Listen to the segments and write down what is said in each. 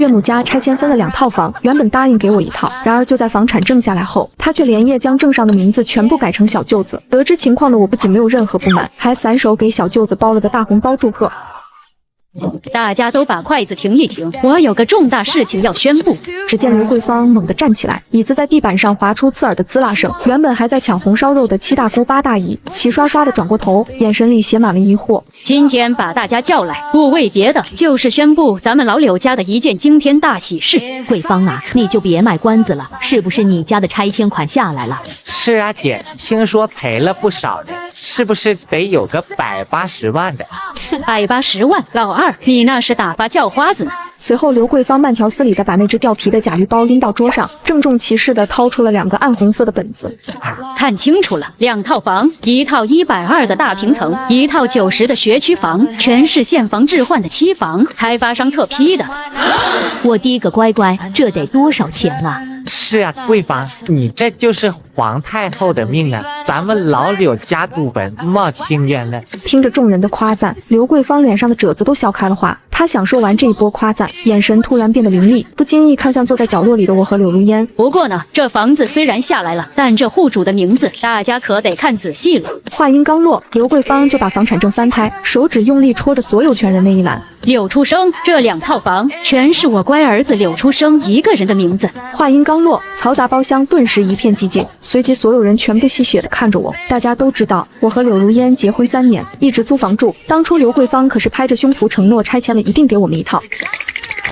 岳母家拆迁分了2套房，原本答应给我1套，然而就在房产证下来后，他却连夜将证上的名字全部改成小舅子。得知情况的我不仅没有任何不满，还反手给小舅子包了个大红包祝贺。大家都把筷子停一停，我有个重大事情要宣布。只见刘桂芳猛地站起来，椅子在地板上划出刺耳的滋啦声。原本还在抢红烧肉的7大姑8大姨齐刷刷地转过头，眼神里写满了疑惑。今天把大家叫来，不为别的，就是宣布咱们老柳家的一件惊天大喜事。桂芳啊，你就别卖关子了，是不是你家的拆迁款下来了？是啊，姐，听说赔了不少的，是不是得有个180万的？180万，老二，你那是打发叫花子呢。随后，刘桂芳慢条斯理地把那只掉皮的假驴包拎到桌上，郑重其事地掏出了2个暗红色的本子。看清楚了，2套房，1套120的大平层，1套90的学区房，全是现房置换的期房，开发商特批的。我滴个乖乖，这得多少钱啊？是啊，桂芳，你这就是皇太后的命啊！咱们老柳家祖本冒青烟了。听着众人的夸赞，刘桂芳脸上的褶子都笑开了花。她享受完这一波夸赞，眼神突然变得凌厉，不经意看向坐在角落里的我和柳如烟。不过呢，这房子虽然下来了，但这户主的名字大家可得看仔细了。话音刚落，刘桂芳就把房产证翻开，手指用力戳着所有权人那一栏。柳初生，这2套房全是我乖儿子柳初生一个人的名字。话音刚落，嘈杂包厢顿时一片寂静，随即所有人全部吸血地看着我。大家都知道，我和柳如烟结婚3年，一直租房住。当初刘桂芳可是拍着胸脯承诺拆迁了一定给我们1套。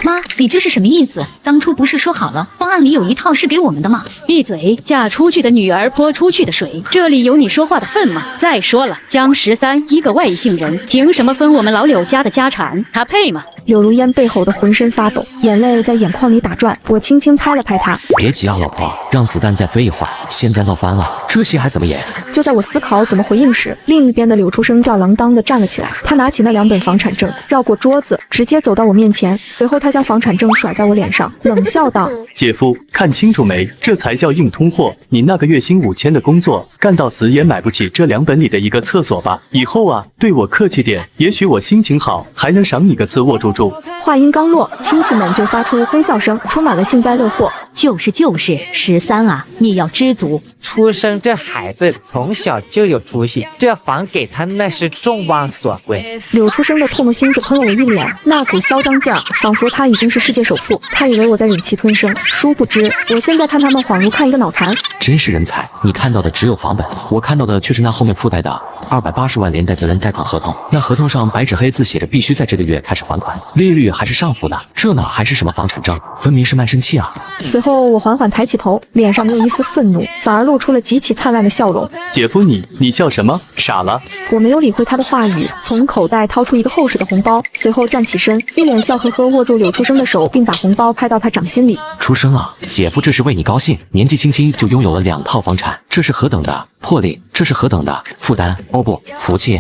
妈，你这是什么意思？当初不是说好了，方案里有1套是给我们的吗？闭嘴！嫁出去的女儿泼出去的水，这里有你说话的份吗？再说了，江13一个外姓人，凭什么分我们老柳家的家产？他配吗？柳如烟被吼得浑身发抖，眼泪在眼眶里打转。我轻轻拍了拍她，别急啊，老婆，让子弹再飞一会儿。现在闹翻了，这戏还怎么演？就在我思考怎么回应时，另一边的柳初生吊郎当地站了起来。他拿起那2本房产证，绕过桌子，直接走到我面前。随后他将房产证甩在我脸上，冷笑道：“姐夫，看清楚没？这才叫硬通货。你那个月薪5000的工作，干到死也买不起这2本里的一个厕所吧？以后啊，对我客气点，也许我心情好，还能赏你个次卧住住。”话音刚落，亲戚们就发出哄笑声，充满了幸灾乐祸。就是13啊，你要知足。出生这孩子从小就有出息，这房给他那是众望所归。柳初生的唾沫星子喷了我一脸，那股嚣张劲儿，仿佛他已经是世界首富。他以为我在忍气吞声，殊不知我现在看他们恍如看一个脑残。真是人才！你看到的只有房本，我看到的却是那后面附带的280万连带责任贷款合同。那合同上白纸黑字写着必须在这个月开始还款，利率还是上浮的，这哪还是什么房产证，分明是卖身契啊！随后我缓缓抬起头，脸上没有一丝愤怒，反而露出了极其灿烂的笑容。姐夫你笑什么？傻了？我没有理会他的话语，从口袋掏出一个厚实的红包，随后站起身，一脸笑呵呵握住柳初生的手，并把红包拍到他掌心里。初生啊，姐夫这是为你高兴，年纪轻轻就拥有了2套房产，这是何等的魄力，这是何等的负担，哦不，福气。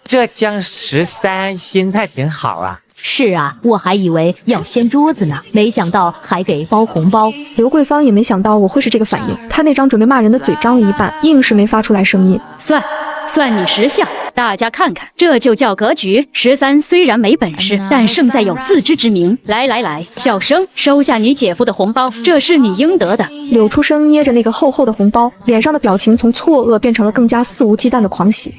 这江13心态挺好啊。是啊，我还以为要掀桌子呢，没想到还给包红包。刘桂芳也没想到我会是这个反应，她那张准备骂人的嘴张了一半，硬是没发出来声音。算你识相，大家看看，这就叫格局。13虽然没本事，但胜在有自知之明。来，小生收下你姐夫的红包，这是你应得的。柳初生捏着那个厚厚的红包，脸上的表情从错愕变成了更加肆无忌惮的狂喜。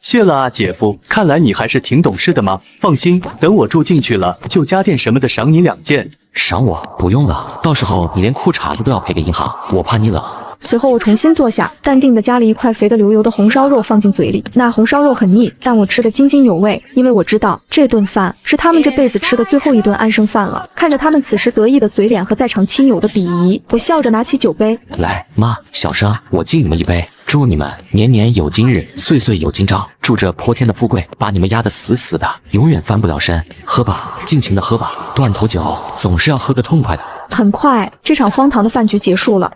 谢了啊，姐夫，看来你还是挺懂事的嘛。放心，等我住进去了，就家电什么的赏你2件。赏我？不用了，到时候你连裤衩子都要赔给银行，我怕你冷。随后我重新坐下，淡定地夹了一块肥得流油的红烧肉放进嘴里。那红烧肉很腻，但我吃得津津有味，因为我知道这顿饭是他们这辈子吃的最后一顿安生饭了。看着他们此时得意的嘴脸和在场亲友的鄙夷，我笑着拿起酒杯，来，妈，小生我敬你们一杯，祝你们年年有今日，岁岁有今朝，祝这泼天的富贵把你们压得死死的，永远翻不了身。喝吧，尽情的喝吧，断头酒总是要喝个痛快的。很快，这场荒唐的饭局结束了。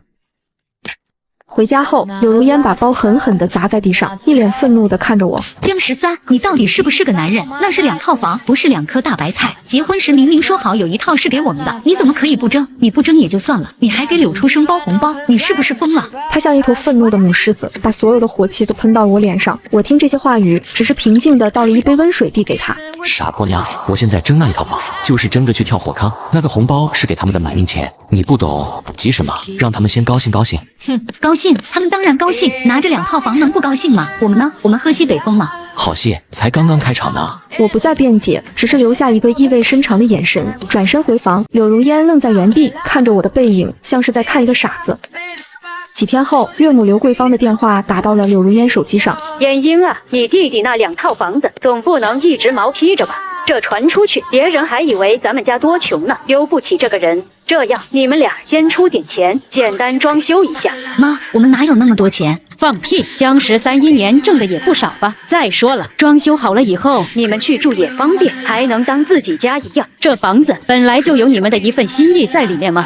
回家后，柳如烟把包狠狠地砸在地上，一脸愤怒地看着我。江13，你到底是不是个男人？那是2套房，不是2颗大白菜。结婚时明明说好有1套是给我们的，你怎么可以不争？你不争也就算了，你还给柳初生包红包，你是不是疯了？他像一头愤怒的母狮子，把所有的火气都喷到了我脸上。我听这些话语，只是平静地倒了一杯温水递给他。傻婆娘，我现在争那一套房，就是争着去跳火坑。那个红包是给他们的买命钱，你不懂，急什么？让他们先高兴高兴。哼，高兴，他们当然高兴，拿着2套房能不高兴吗？我们呢？我们喝西北风吗？好戏才刚刚开场呢。我不再辩解，只是留下一个意味深长的眼神，转身回房。柳如烟愣在原地，看着我的背影，像是在看一个傻子。几天后，岳母刘桂芳的电话打到了柳如烟手机上。燕英啊，你弟弟那2套房子总不能一直毛披着吧？这传出去，别人还以为咱们家多穷呢，丢不起这个人。这样，你们俩先出点钱，简单装修一下。妈，我们哪有那么多钱？放屁！江13一年挣的也不少吧？再说了，装修好了以后，你们去住也方便，还能当自己家一样。这房子本来就有你们的一份心意在里面吗？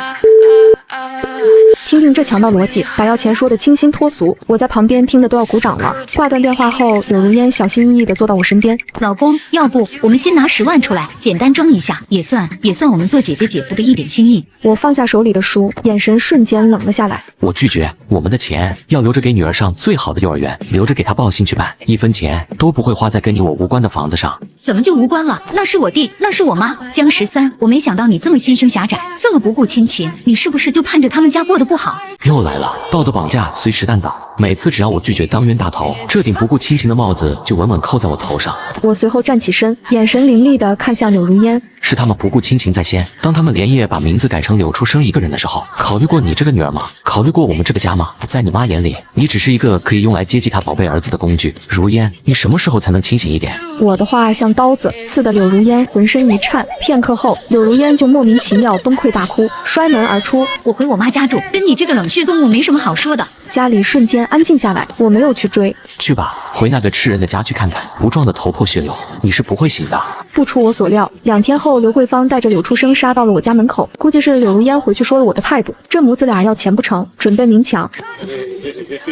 听听这强盗逻辑，把要钱说得清新脱俗，我在旁边听得都要鼓掌了。挂断电话后，柳如烟小心翼翼地坐到我身边。老公，要不我们先拿10万出来，简单装一下，也算我们做姐姐姐夫的一点心意。我放下手里的书，眼神瞬间冷了下来。我拒绝，我们的钱要留着给女儿上最好的幼儿园，留着给她报兴趣班，1分钱都不会花在跟你我无关的房子上。怎么就无关了？那是我弟，那是我妈。江13，我没想到你这么心胸狭窄，这么不顾亲情，你是不是就盼着他们家过得不好？又来了，道德绑架随时担当。每次只要我拒绝当冤大头，这顶不顾亲情的帽子就稳稳扣在我头上。我随后站起身，眼神凌厉地看向柳如烟。是他们不顾亲情在先，当他们连夜把名字改成柳初生一个人的时候，考虑过你这个女儿吗？考虑过我们这个家吗？在你妈眼里，你只是一个可以用来接济她宝贝儿子的工具。如烟，你什么时候才能清醒一点？我的话像刀子，刺得柳如烟浑身一颤。片刻后，柳如烟就莫名其妙崩溃大哭，摔门而出。我回我妈家住，跟你这个冷血动物没什么好说的。家里瞬间安静下来，我没有去追。去吧，回那个吃人的家去看看，不撞得头破血流，你是不会醒的。不出我所料，2天后，刘桂芳带着柳初生杀到了我家门口，估计是柳如烟回去说了我的态度，这母子俩要钱不成，准备明抢。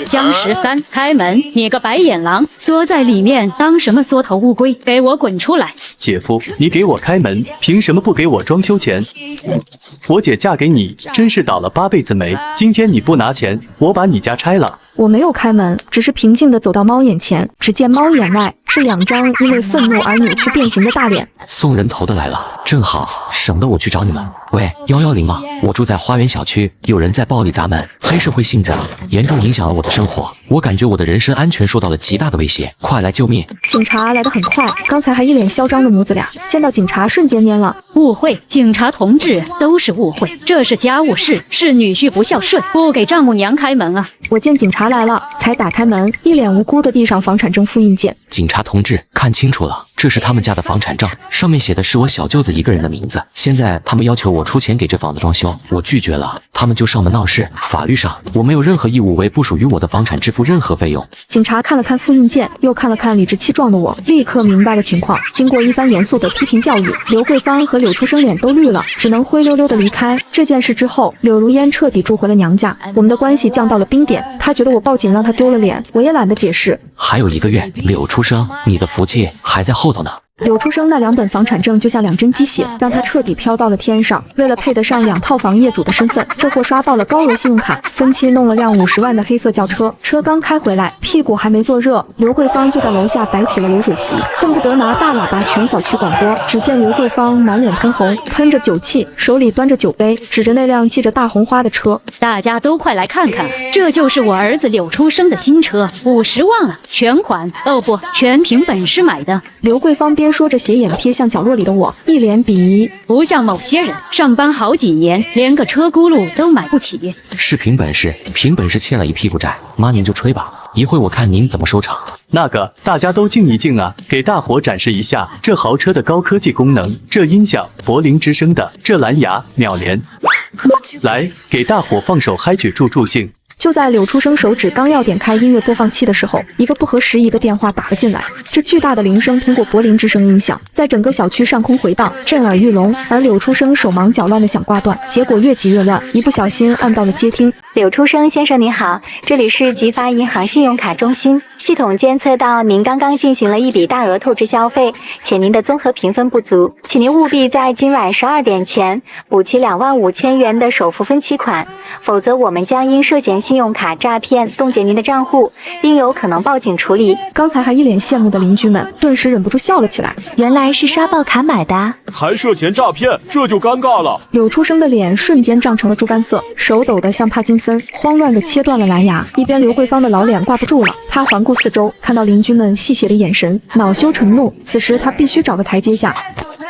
江13，开门！你个白眼狼，缩在里面当什么缩头乌龟？给我滚出来！姐夫，你给我开门，凭什么不给我装修钱？我姐嫁给你，真是倒了8辈子霉。今天你不拿钱，我把你家拆了。我没有开门，只是平静地走到猫眼前，只见猫眼外是2张因为愤怒而扭曲变形的大脸。送人头的来了，正好省得我去找你们。喂，110吗？我住在花园小区，有人在暴力砸门，黑社会性质，严重影响了我的生活，我感觉我的人身安全受到了极大的威胁，快来救命！警察来得很快，刚才还一脸嚣张的母子俩见到警察瞬间蔫了。误会，警察同志都是误会，这是家务事，是女婿不孝顺，不给丈母娘开门啊！我见警察来了，才打开门，一脸无辜地递上房产证复印件。警察同志，看清楚了，这是他们家的房产证，上面写的是我小舅子一个人的名字。现在他们要求我出钱给这房子装修，我拒绝了，他们就上门闹事。法律上，我没有任何义务为不属于我的房产支付任何费用。警察看了看复印件，又看了看理直气壮的我，立刻明白了情况。经过一番严肃的批评教育，刘桂芳和柳初生脸都绿了，只能灰溜溜地离开。这件事之后，柳如烟彻底住回了娘家，我们的关系降到了冰点。她觉得我报警让她丢了脸，我也懒得解释。还有1个月，柳初生，你的福气还在后头呢。柳初生那2本房产证就像2针鸡血，让他彻底飘到了天上。为了配得上2套房业主的身份，这货刷爆了高额信用卡，分期弄了辆50万的黑色轿车。车刚开回来，屁股还没坐热，刘桂芳就在楼下摆起了流水席，恨不得拿大喇叭全小区广播。只见刘桂芳满脸喷红，喷着酒气，手里端着酒杯，指着那辆系着大红花的车。大家都快来看看，这就是我儿子柳初生的新车，50万啊，全款哦不，全凭本事买的。刘桂芳边说着，斜眼瞥向角落里的我，一脸鄙夷。不像某些人，上班好几年，连个车轱辘都买不起。是凭本事，凭本事欠了一屁股债。妈，您就吹吧，一会我看您怎么收场。那个，大家都静一静啊，给大伙展示一下这豪车的高科技功能，这音响柏林之声的，这蓝牙秒连。来，给大伙放首嗨曲助助兴。就在柳初生手指刚要点开音乐播放器的时候，一个不合时宜的电话打了进来。这巨大的铃声通过柏林之声音响，在整个小区上空回荡，震耳欲聋。而柳初生手忙脚乱的想挂断，结果越急越乱，一不小心按到了接听。柳初生先生您好，这里是吉发银行信用卡中心，系统监测到您刚刚进行了一笔大额透支消费，且您的综合评分不足，请您务必在今晚12点前补齐25000元的首付分期款，否则我们将因涉嫌信用卡诈骗冻结您的账户，并有可能报警处理。刚才还一脸羡慕的邻居们顿时忍不住笑了起来，原来是刷爆卡买的，还涉嫌诈骗，这就尴尬了。柳初生的脸瞬间涨成了猪肝色，手抖得像帕金森，慌乱地切断了蓝牙。一边刘桂芳的老脸挂不住了，他环顾四周，看到邻居们戏谑的眼神，恼羞成怒。此时他必须找个台阶下。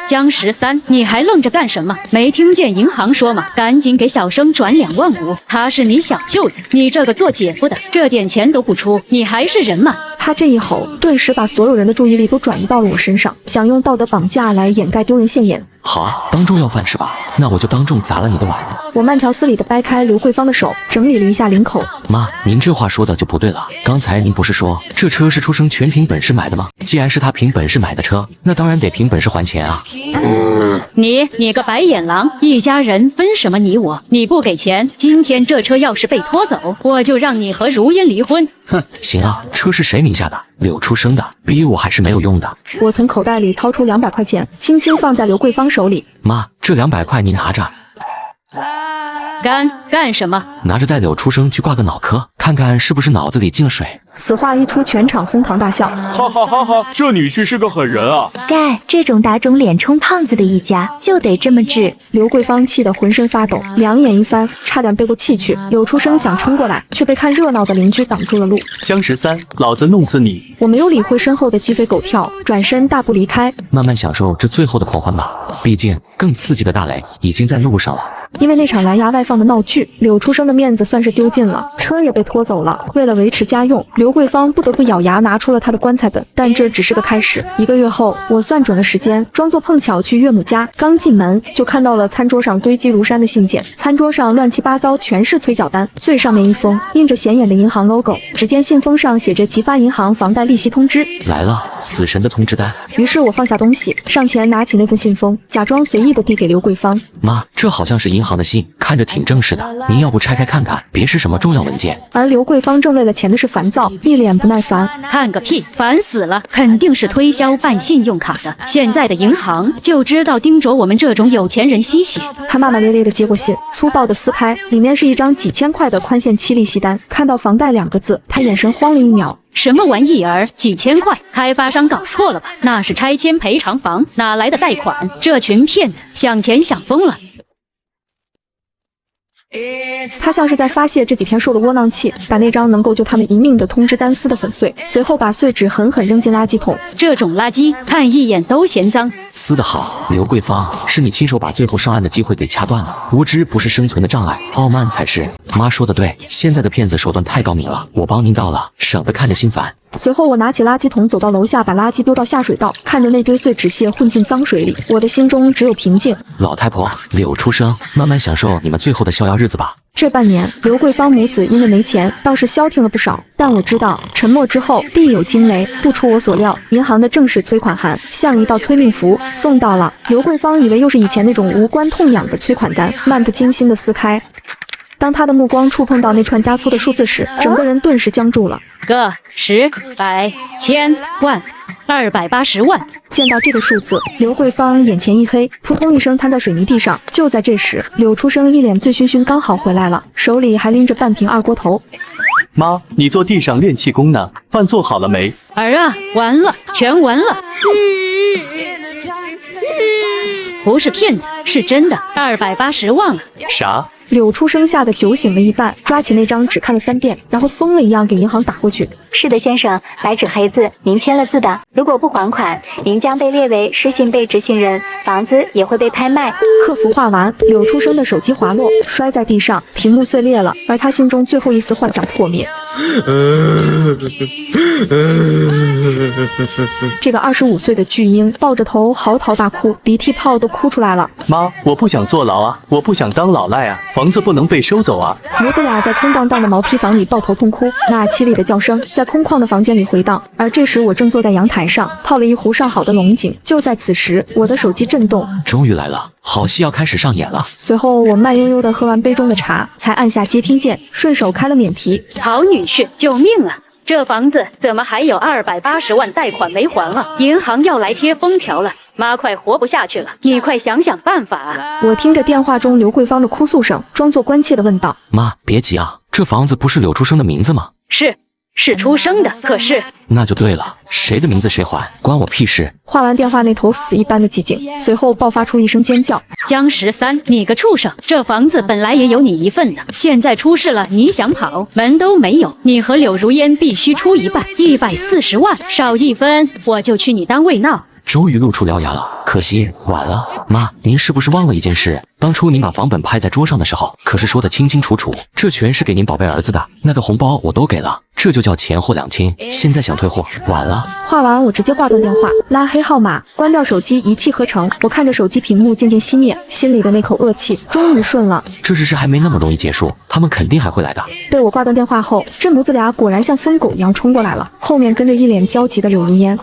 江13，你还愣着干什么？没听见银行说吗？赶紧给小生转2万5，他是你小舅子，你这个做姐夫的，这点钱都不出，你还是人吗？他这一吼，顿时把所有人的注意力都转移到了我身上，想用道德绑架来掩盖丢人现眼。好啊，当众要饭是吧？那我就当众砸了你的碗。我慢条斯理地掰开刘桂芳的手，整理了一下领口。妈，您这话说的就不对了。刚才您不是说这车是初生全凭本事买的吗？既然是他凭本事买的车，那当然得凭本事还钱啊。你个白眼狼，一家人分什么你我？你不给钱，今天这车要是被拖走，我就让你和如烟离婚。哼，行啊，车是谁名下的？柳初生的，逼我还是没有用的。我从口袋里掏出200块钱，轻轻放在刘桂芳手里。妈，这200块你拿着。干什么？拿着带柳初生去挂个脑科，看看是不是脑子里进了水。此话一出，全场哄堂大笑。哈哈哈哈，这女婿是个狠人啊！盖这种打肿脸充胖子的一家就得这么治。刘桂芳气得浑身发抖，两眼一翻，差点背过气去。柳初生想冲过来，却被看热闹的邻居挡住了路。江13，老子弄死你！我没有理会身后的鸡飞狗跳，转身大步离开。慢慢享受这最后的狂欢吧，毕竟更刺激的大雷已经在路上了。因为那场蓝牙外放的闹剧，柳初生的面子算是丢尽了，车也被拖走了。为了维持家用，刘桂芳不得不咬牙拿出了他的棺材本，但这只是个开始。1个月后，我算准了时间，装作碰巧去岳母家，刚进门就看到了餐桌上堆积如山的信件，餐桌上乱七八糟全是催缴单，最上面一封印着显眼的银行 logo， 只见信封上写着吉发银行房贷利息通知。来了，死神的通知单。于是我放下东西，上前拿起那封信封，假装随意地递给刘桂芳。妈，这好像是银行的信，看着挺正式的，您要不拆开看看，别是什么重要文件。而刘桂芳正为了钱的事烦躁，一脸不耐烦。看个屁，烦死了，肯定是推销办信用卡的。现在的银行就知道盯着我们这种有钱人吸血。他骂骂咧咧地接过信，粗暴地撕开，里面是一张几千块的宽限期利息单。看到房贷2个字，他眼神慌了一秒。什么玩意儿？几千块？开发商搞错了吧？那是拆迁赔偿房，哪来的贷款？这群骗子想钱想疯了。他像是在发泄这几天受的窝囊气，把那张能够救他们一命的通知单撕得粉碎，随后把碎纸狠狠扔进垃圾桶。这种垃圾看一眼都嫌脏。撕得好，刘桂芳，是你亲手把最后上岸的机会给掐断了。无知不是生存的障碍，傲慢才是。妈说的对，现在的骗子手段太高明了，我帮您到了，省得看着心烦。随后我拿起垃圾桶走到楼下，把垃圾丢到下水道，看着那堆碎纸屑混进脏水里，我的心中只有平静。老太婆，柳初生，慢慢享受你们最后的逍遥日子吧。这半年，刘桂芳母子因为没钱，倒是消停了不少。但我知道，沉默之后必有惊雷。不出我所料，银行的正式催款函像一道催命符送到了。刘桂芳以为又是以前那种无关痛痒的催款单，漫不经心地撕开。当他的目光触碰到那串加粗的数字时，整个人顿时僵住了。个、10、100、千、万，280万。见到这个数字，刘桂芳眼前一黑，扑通一声瘫在水泥地上。就在这时，柳初生一脸醉醺醺刚好回来了，手里还拎着半瓶二锅头。妈，你坐地上练气功呢，饭做好了没？儿啊，完了，全完了。不是骗子，是真的，280万啊！啥？柳初生吓得酒醒了一半，抓起那张纸看了3遍，然后疯了一样给银行打过去。是的，先生，白纸黑字，您签了字的。如果不还款，您将被列为失信被执行人，房子也会被拍卖。客服画完，柳初生的手机滑落，摔在地上，屏幕碎裂了，而他心中最后一丝幻想破灭。这个25岁的巨婴抱着头嚎啕大哭，鼻涕泡都哭出来了。妈，我不想坐牢啊，我不想当老赖啊，房子不能被收走啊。母子俩在空荡荡的毛坯房里抱头痛哭，那凄厉的叫声在空旷的房间里回荡。而这时我正坐在阳台上泡了一壶上好的龙井。就在此时，我的手机震动，终于来了，好戏要开始上演了。随后我慢悠悠地喝完杯中的茶，才按下接听键，顺手开了免提。曹女士，救命啊！这房子怎么还有280万贷款没还啊？银行要来贴封条了，妈快活不下去了，你快想想办法啊！我听着电话中刘桂芳的哭诉声，装作关切地问道：妈，别急啊，这房子不是柳初生的名字吗？是出生的，可是那就对了，谁的名字谁还，关我屁事。话完电话那头死一般的寂静，随后爆发出一声尖叫。江13，你个畜生！这房子本来也有你一份的，现在出事了，你想跑门都没有。你和柳如烟必须出一半，140万，少1分我就去你单位闹。终于露出獠牙了，可惜晚了。妈，您是不是忘了一件事？当初您把房本拍在桌上的时候，可是说得清清楚楚，这全是给您宝贝儿子的。那个红包我都给了，这就叫钱货两清。现在想退货，晚了。话完，我直接挂断电话，拉黑号码，关掉手机，一气呵成。我看着手机屏幕渐渐熄灭，心里的那口恶气终于顺了。这事还没那么容易结束，他们肯定还会来的。被我挂断电话后，这母子俩果然像疯狗一样冲过来了，后面跟着一脸焦急的柳如烟。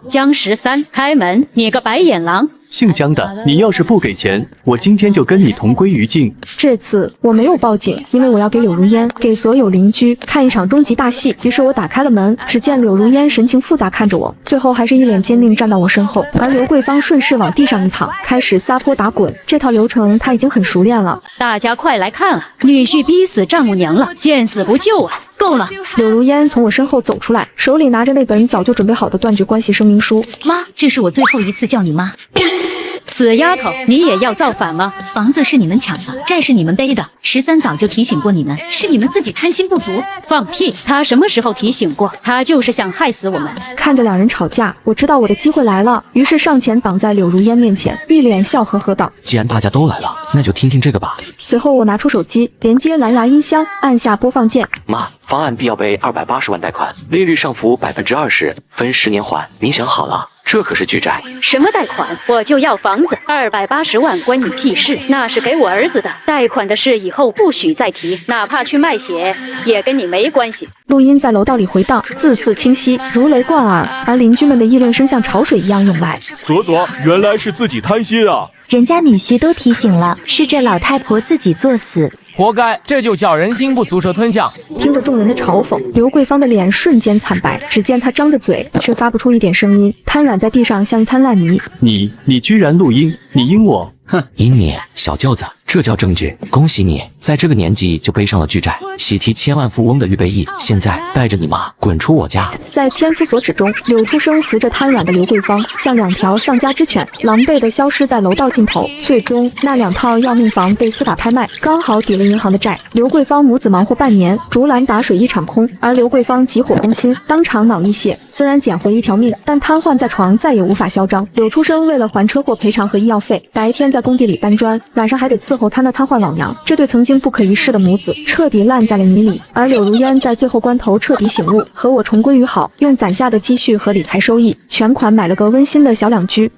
江13，开门！你个白眼狼！姓江的，你要是不给钱，我今天就跟你同归于尽。这次我没有报警，因为我要给柳如烟、给所有邻居看一场终极大戏。于是我打开了门，只见柳如烟神情复杂看着我，最后还是一脸坚定站到我身后。而刘桂芳顺势往地上一躺，开始撒泼打滚。这套流程她已经很熟练了。大家快来看啊！女婿逼死丈母娘了，见死不救啊！够了！柳如烟从我身后走出来，手里拿着那本早就准备好的断绝关系声明书。妈，这是我最后一次叫你妈。死丫头，你也要造反吗？房子是你们抢的，债是你们背的。13早就提醒过你们，是你们自己贪心不足。放屁！他什么时候提醒过？他就是想害死我们。看着两人吵架，我知道我的机会来了，于是上前挡在柳如烟面前，一脸笑呵呵道：既然大家都来了，那就听听这个吧。随后我拿出手机，连接蓝牙音箱，按下播放键。妈，方案必要备280万贷款，利率上浮20%，分10年还。您想好了？这可是巨债。什么贷款？我就要房子，280万关你屁事？那是给我儿子的，贷款的事以后不许再提，哪怕去卖血也跟你没关系。录音在楼道里回荡，字字清晰，如雷贯耳，而邻居们的议论声像潮水一样涌来。左左，原来是自己贪心啊！人家女婿都提醒了，是这老太婆自己作死。活该，这就叫人心不足蛇吞象。听着众人的嘲讽，刘桂芳的脸瞬间惨白，只见她张着嘴，却发不出一点声音，瘫软在地上像一滩烂泥。你居然录音，你阴我！哼，阴你小舅子，这叫证据。恭喜你，在这个年纪就背上了巨债，喜提千万富翁的预备役。现在带着你妈滚出我家！在千夫所指中，柳初生扶着瘫软的刘桂芳，像2条丧家之犬，狼狈地消失在楼道尽头。最终，那2套要命房被司法拍卖，刚好抵了银行的债。刘桂芳母子忙活半年，竹篮打水一场空，而刘桂芳急火攻心，当场脑溢血。虽然捡回一条命，但瘫痪在床，再也无法嚣张。柳初生为了还车祸赔偿和医药费，白天在工地里搬砖，晚上还得伺候他那瘫痪老娘。这对曾经不可一世的母子，彻底烂在了泥里。而柳如烟在最后关头彻底醒悟，和我重归于好，用攒下的积蓄和理财收益，全款买了个温馨的小两居。